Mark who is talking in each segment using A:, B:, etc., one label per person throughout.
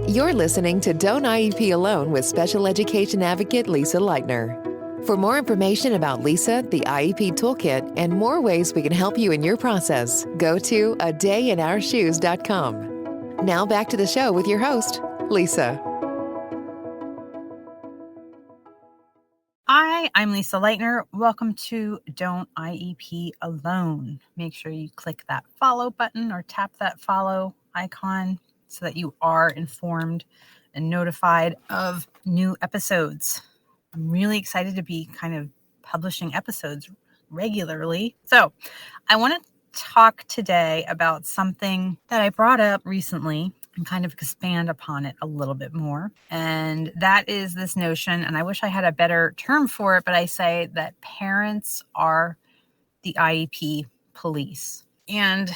A: You're listening to Don't IEP Alone with Special Education Advocate Lisa Lightner. For more information about Lisa, the IEP Toolkit, and more ways we can help you in your process, go to adayinourshoes.com. Now back to the show with your host, Lisa.
B: Hi, I'm Lisa Lightner. Welcome to Don't IEP Alone. Make sure you click that follow button or tap that follow icon so that you are informed and notified of new episodes. I'm really excited to be kind of publishing episodes regularly. So I want to talk today about something that I brought up recently and kind of expand upon it a little bit more. And that is this notion, and I wish I had a better term for it, but I say that parents are the IEP police. And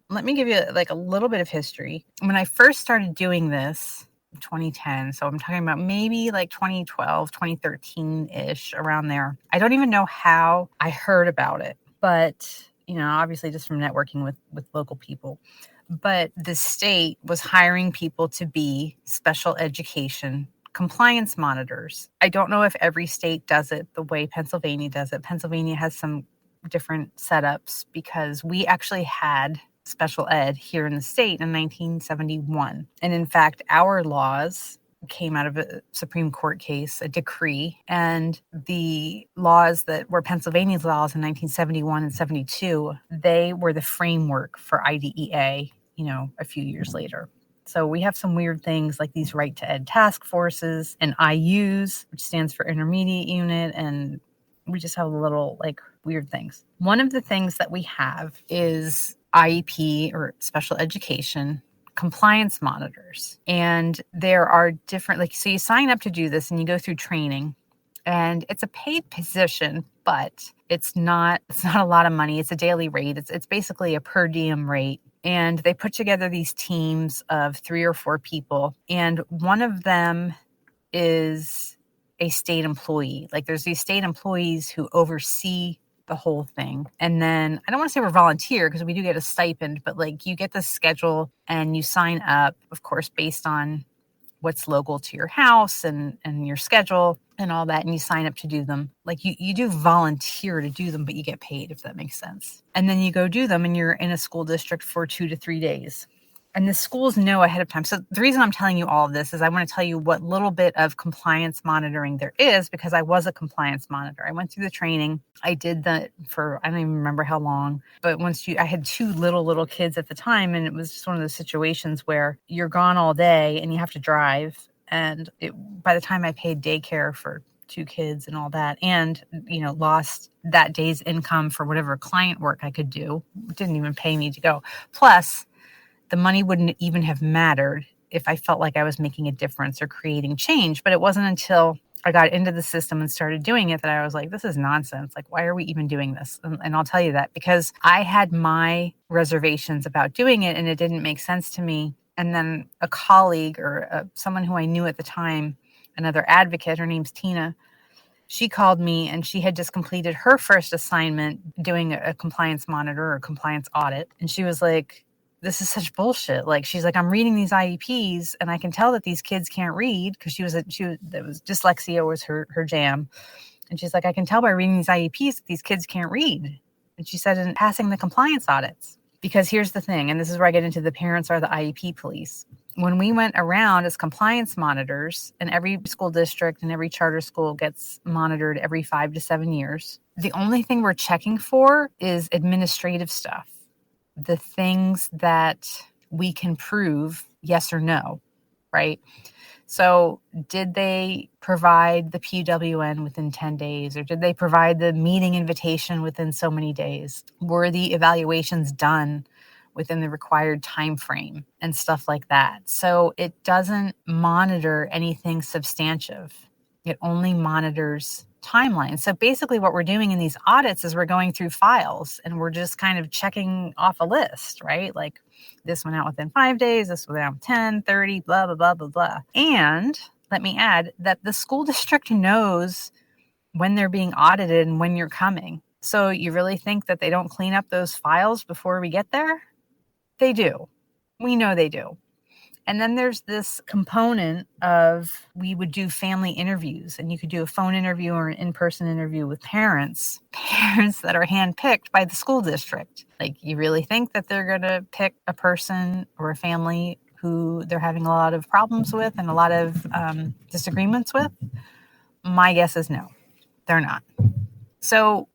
B: let me give you like a little bit of history. When I first started doing this in 2010, so I'm talking about maybe like 2012, 2013-ish, around there. I don't even know how I heard about it, but obviously just from networking with local people. But the state was hiring people to be special education compliance monitors. I don't know if every state does it the way Pennsylvania does it. Pennsylvania has some different setups because we actually had special ed here in the state in 1971. And in fact, our laws came out of a Supreme Court case, a decree, and the laws that were Pennsylvania's laws in 1971 and 72, they were the framework for IDEA, a few years later. So we have some weird things like these right to ed task forces and IUs, which stands for intermediate unit, and we just have little weird things. One of the things that we have is IEP, or special education compliance monitors. And there are different, so you sign up to do this and you go through training, and it's a paid position, but it's not a lot of money. It's a daily rate. It's basically a per diem rate. And they put together these teams of 3 or 4 people. And one of them is a state employee. There's these state employees who oversee the whole thing. And then I don't want to say we're volunteer because we do get a stipend, but you get the schedule and you sign up, of course, based on what's local to your house and your schedule and all that. And you sign up to do them. You do volunteer to do them, but you get paid, if that makes sense. And then you go do them and you're in a school district for 2 to 3 days. And the schools know ahead of time. So the reason I'm telling you all of this is I want to tell you what little bit of compliance monitoring there is, because I was a compliance monitor. I went through the training. I did that for, I don't even remember how long, but I had 2 little kids at the time. And it was just one of those situations where you're gone all day and you have to drive. And by the time I paid daycare for 2 kids and all that, and, lost that day's income for whatever client work I could do, it didn't even pay me to go. Plus, the money wouldn't even have mattered if I felt like I was making a difference or creating change. But it wasn't until I got into the system and started doing it that I was like, this is nonsense. Why are we even doing this? And I'll tell you that because I had my reservations about doing it and it didn't make sense to me. And then a colleague or someone who I knew at the time, another advocate, her name's Tina, she called me and she had just completed her first assignment doing a compliance monitor or compliance audit. And she was like, this is such bullshit. She's like, I'm reading these IEPs and I can tell that these kids can't read, because dyslexia was her jam. And she's like, I can tell by reading these IEPs that these kids can't read. And she said, in passing the compliance audits, because here's the thing, and this is where I get into the parents are the IEP police. When we went around as compliance monitors, and every school district and every charter school gets monitored every 5 to 7 years, the only thing we're checking for is administrative stuff. The things that we can prove yes or no, right? So did they provide the PWN within 10 days, or did they provide the meeting invitation within so many days? Were the evaluations done within the required time frame and stuff like that? So it doesn't monitor anything substantive. It only monitors timeline. So basically what we're doing in these audits is we're going through files and we're just kind of checking off a list, right? This went out within 5 days, this went out 10, 30, blah, blah, blah, blah, blah. And let me add that the school district knows when they're being audited and when you're coming. So you really think that they don't clean up those files before we get there? They do. We know they do. And then there's this component of we would do family interviews, and you could do a phone interview or an in-person interview with parents that are handpicked by the school district. Like, you really think that they're going to pick a person or a family who they're having a lot of problems with and a lot of disagreements with? My guess is no, they're not. So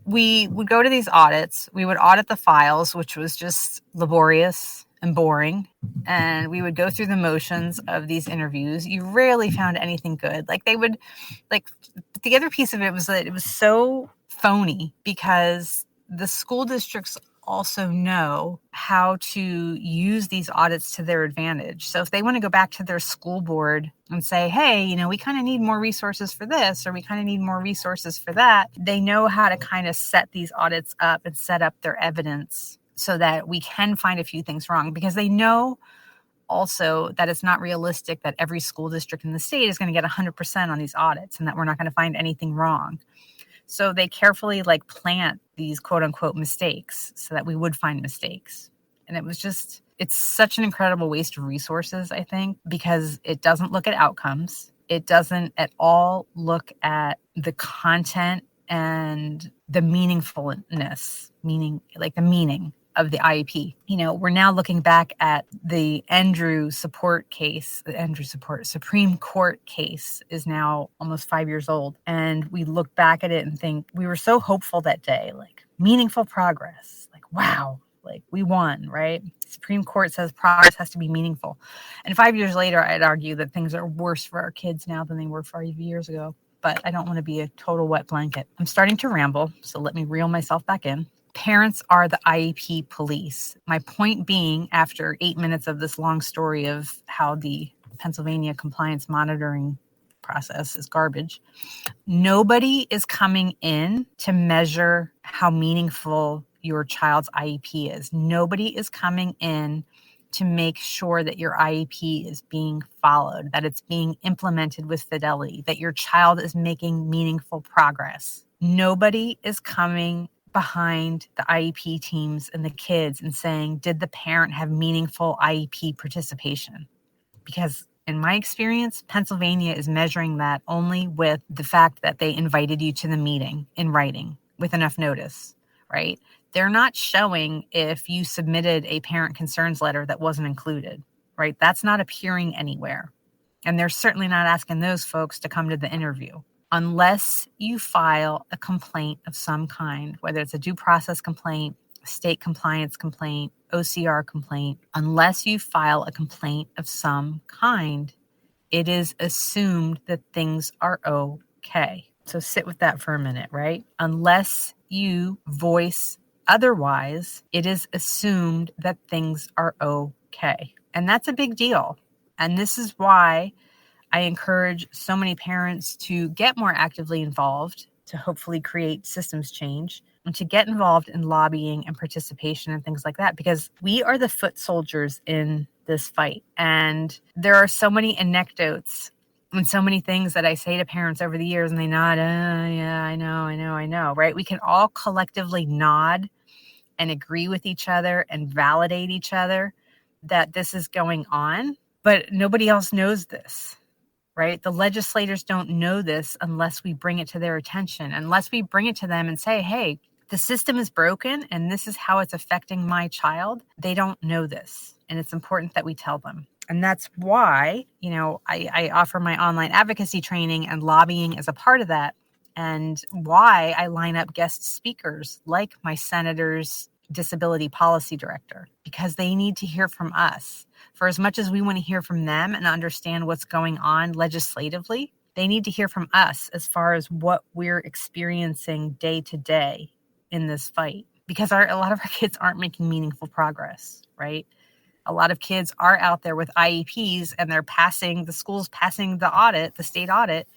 B: we would go to these audits. We would audit the files, which was just laborious and boring. And we would go through the motions of these interviews. You rarely found anything good. The other piece of it was that it was so phony because the school districts also know how to use these audits to their advantage. So if they want to go back to their school board and say, hey, we kind of need more resources for this, or we kind of need more resources for that, they know how to kind of set these audits up and set up their evidence so that we can find a few things wrong, because they know also that it's not realistic that every school district in the state is going to get 100% on these audits and that we're not going to find anything wrong. So they carefully plant these quote unquote mistakes so that we would find mistakes. And it's such an incredible waste of resources, I think, because it doesn't look at outcomes. It doesn't at all look at the content and the meaningfulness, the meaning of the IEP. We're now looking back at the Supreme Court case is now almost 5 years old. And we look back at it and think we were so hopeful that day, meaningful progress, wow, we won, right? Supreme Court says progress has to be meaningful. And 5 years later, I'd argue that things are worse for our kids now than they were 5 years ago. But I don't want to be a total wet blanket. I'm starting to ramble, so let me reel myself back in. Parents are the IEP police. My point being, after 8 minutes of this long story of how the Pennsylvania compliance monitoring process is garbage, nobody is coming in to measure how meaningful your child's IEP is. Nobody is coming in to make sure that your IEP is being followed, that it's being implemented with fidelity, that your child is making meaningful progress. Nobody is coming behind the IEP teams and the kids and saying, did the parent have meaningful IEP participation? Because in my experience, Pennsylvania is measuring that only with the fact that they invited you to the meeting in writing with enough notice, right? They're not showing if you submitted a parent concerns letter that wasn't included, right? That's not appearing anywhere. And they're certainly not asking those folks to come to the interview. Unless you file a complaint of some kind, whether it's a due process complaint, state compliance complaint, OCR complaint, unless you file a complaint of some kind, it is assumed that things are okay. So sit with that for a minute, right? Unless you voice otherwise, it is assumed that things are okay. And that's a big deal. And this is why I encourage so many parents to get more actively involved, to hopefully create systems change, and to get involved in lobbying and participation and things like that, because we are the foot soldiers in this fight. And there are so many anecdotes and so many things that I say to parents over the years, and they nod, yeah, I know, right? We can all collectively nod and agree with each other and validate each other that this is going on, but nobody else knows this. Right? The legislators don't know this unless we bring it to their attention, unless we bring it to them and say, hey, the system is broken and this is how it's affecting my child. They don't know this. And it's important that we tell them. And that's why, I offer my online advocacy training, and lobbying is a part of that. And why I line up guest speakers like my senator's disability policy director, because they need to hear from us. For as much as we want to hear from them and understand what's going on legislatively, they need to hear from us as far as what we're experiencing day to day in this fight. Because a lot of our kids aren't making meaningful progress, right? A lot of kids are out there with IEPs and the school's passing the audit, the state audit,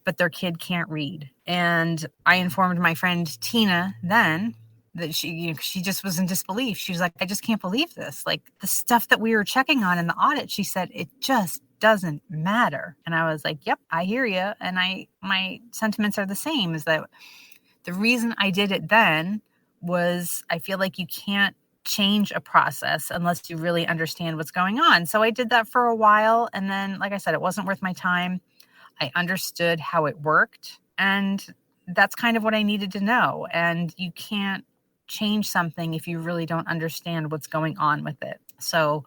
B: but their kid can't read. And I informed my friend Tina then that she just was in disbelief. She was like, I just can't believe this. The stuff that we were checking on in the audit, she said, it just doesn't matter. And I was like, yep, I hear you. And my sentiments are the same, is that the reason I did it then was I feel like you can't change a process unless you really understand what's going on. So I did that for a while. And then, like I said, it wasn't worth my time. I understood how it worked. And that's kind of what I needed to know. And you can't change something if you really don't understand what's going on with it. So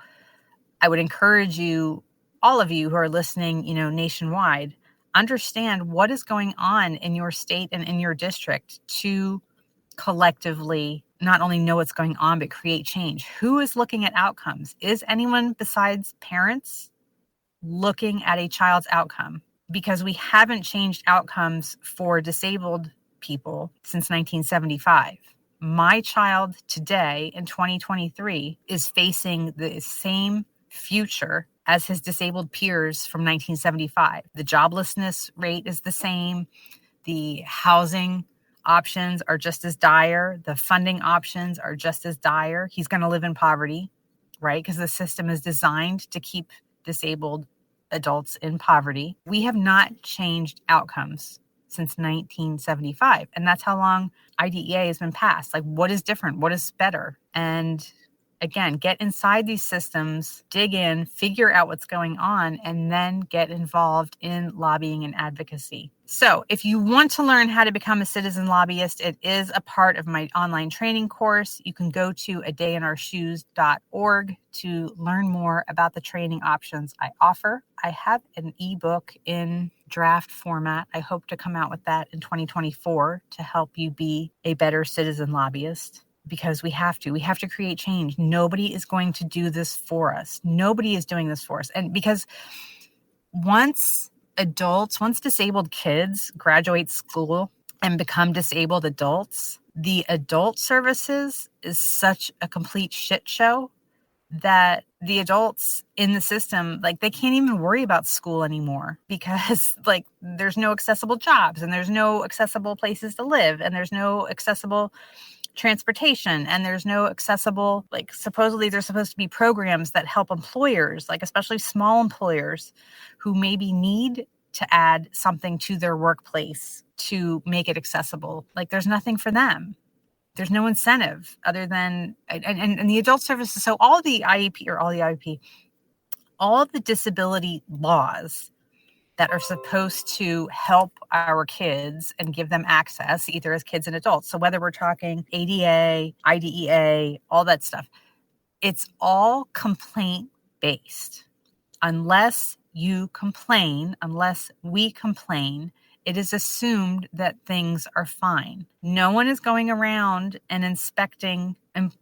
B: I would encourage you, all of you who are listening, nationwide, understand what is going on in your state and in your district to collectively not only know what's going on, but create change. Who is looking at outcomes? Is anyone besides parents looking at a child's outcome? Because we haven't changed outcomes for disabled people since 1975. My child today in 2023 is facing the same future as his disabled peers from 1975. The joblessness rate is the same. The housing options are just as dire. The funding options are just as dire. He's going to live in poverty, right? Because the system is designed to keep disabled adults in poverty. We have not changed outcomes since 1975. And that's how long IDEA has been passed. Like, what is different? What is better? And again, get inside these systems, dig in, figure out what's going on, and then get involved in lobbying and advocacy. So if you want to learn how to become a citizen lobbyist, it is a part of my online training course. You can go to adayinourshoes.org to learn more about the training options I offer. I have an ebook in draft format. I hope to come out with that in 2024 to help you be a better citizen lobbyist. Because we have to create change. Nobody is going to do this for us. Nobody is doing this for us. And because once disabled kids graduate school and become disabled adults, the adult services is such a complete shit show that the adults in the system, they can't even worry about school anymore because there's no accessible jobs and there's no accessible places to live and there's no accessible transportation and there's no accessible, supposedly there's supposed to be programs that help employers, especially small employers who maybe need to add something to their workplace to make it accessible. There's nothing for them. There's no incentive other than, and the adult services. So all the disability laws that are supposed to help our kids and give them access either as kids and adults. So whether we're talking ADA, IDEA, all that stuff, it's all complaint based. Unless we complain, it is assumed that things are fine. No one is going around and inspecting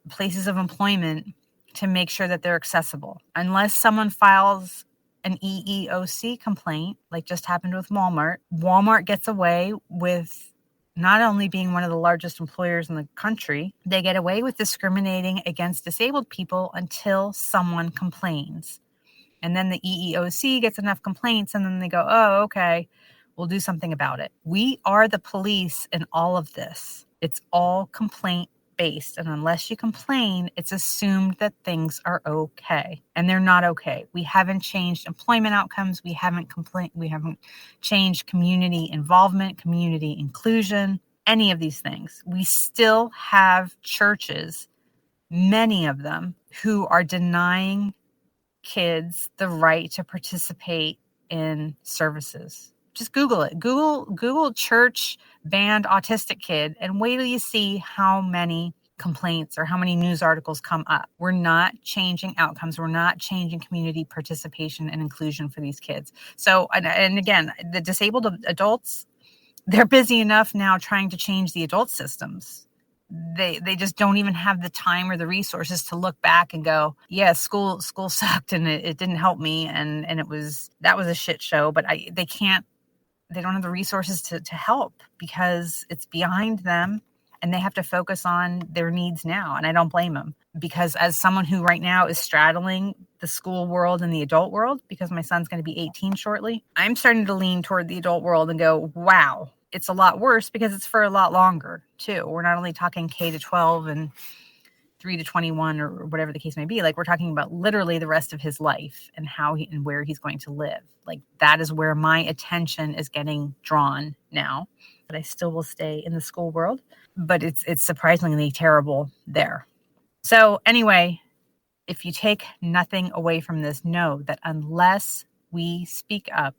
B: places of employment to make sure that they're accessible. Unless someone files an EEOC complaint, like just happened with Walmart. Walmart gets away with not only being one of the largest employers in the country, they get away with discriminating against disabled people until someone complains. And then the EEOC gets enough complaints and then they go, oh, okay, we'll do something about it. We are the police in all of this. It's all complaint based. And unless you complain, it's assumed that things are okay. And they're not okay. We haven't changed employment outcomes. We haven't changed community involvement, community inclusion, any of these things. We still have churches, many of them, who are denying kids the right to participate in services. Just Google it. Google church banned autistic kid and wait till you see how many complaints or how many news articles come up. We're not changing outcomes. We're not changing community participation and inclusion for these kids. So, and again, the disabled adults, they're busy enough now trying to change the adult systems. They just don't even have the time or the resources to look back and go, yeah, school sucked and it didn't help me and that was a shit show. But they don't have the resources to help because it's behind them and they have to focus on their needs now. And I don't blame them, because as someone who right now is straddling the school world and the adult world, because my son's going to be 18 shortly, I'm starting to lean toward the adult world and go, wow, it's a lot worse because it's for a lot longer too. We're not only talking K to 12 and 3 to 21 or whatever the case may be. We're talking about literally the rest of his life and how and where he's going to live. That is where my attention is getting drawn now. But I still will stay in the school world, but it's surprisingly terrible there. So anyway, if you take nothing away from this, know that unless we speak up,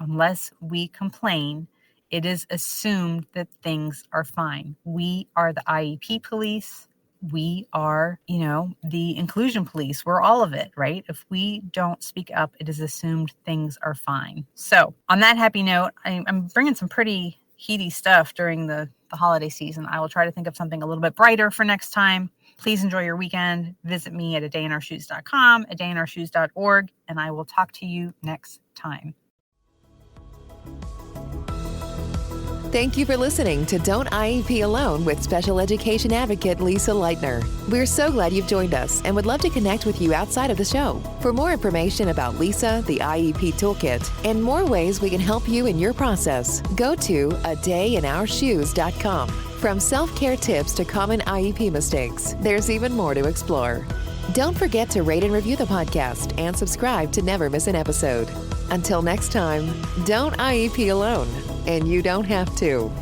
B: unless we complain, it is assumed that things are fine. We are the IEP police. We are, the inclusion police. We're all of it, right? If we don't speak up, it is assumed things are fine. So on that happy note, I'm bringing some pretty heady stuff during the holiday season. I will try to think of something a little bit brighter for next time. Please enjoy your weekend. Visit me at adayinourshoes.com, adayinourshoes.org, and I will talk to you next time.
A: Thank you for listening to Don't IEP Alone with Special Education Advocate Lisa Lightner. We're so glad you've joined us and would love to connect with you outside of the show. For more information about Lisa, the IEP Toolkit, and more ways we can help you in your process, go to adayinourshoes.com. From self-care tips to common IEP mistakes, there's even more to explore. Don't forget to rate and review the podcast and subscribe to never miss an episode. Until next time, don't IEP alone, and you don't have to.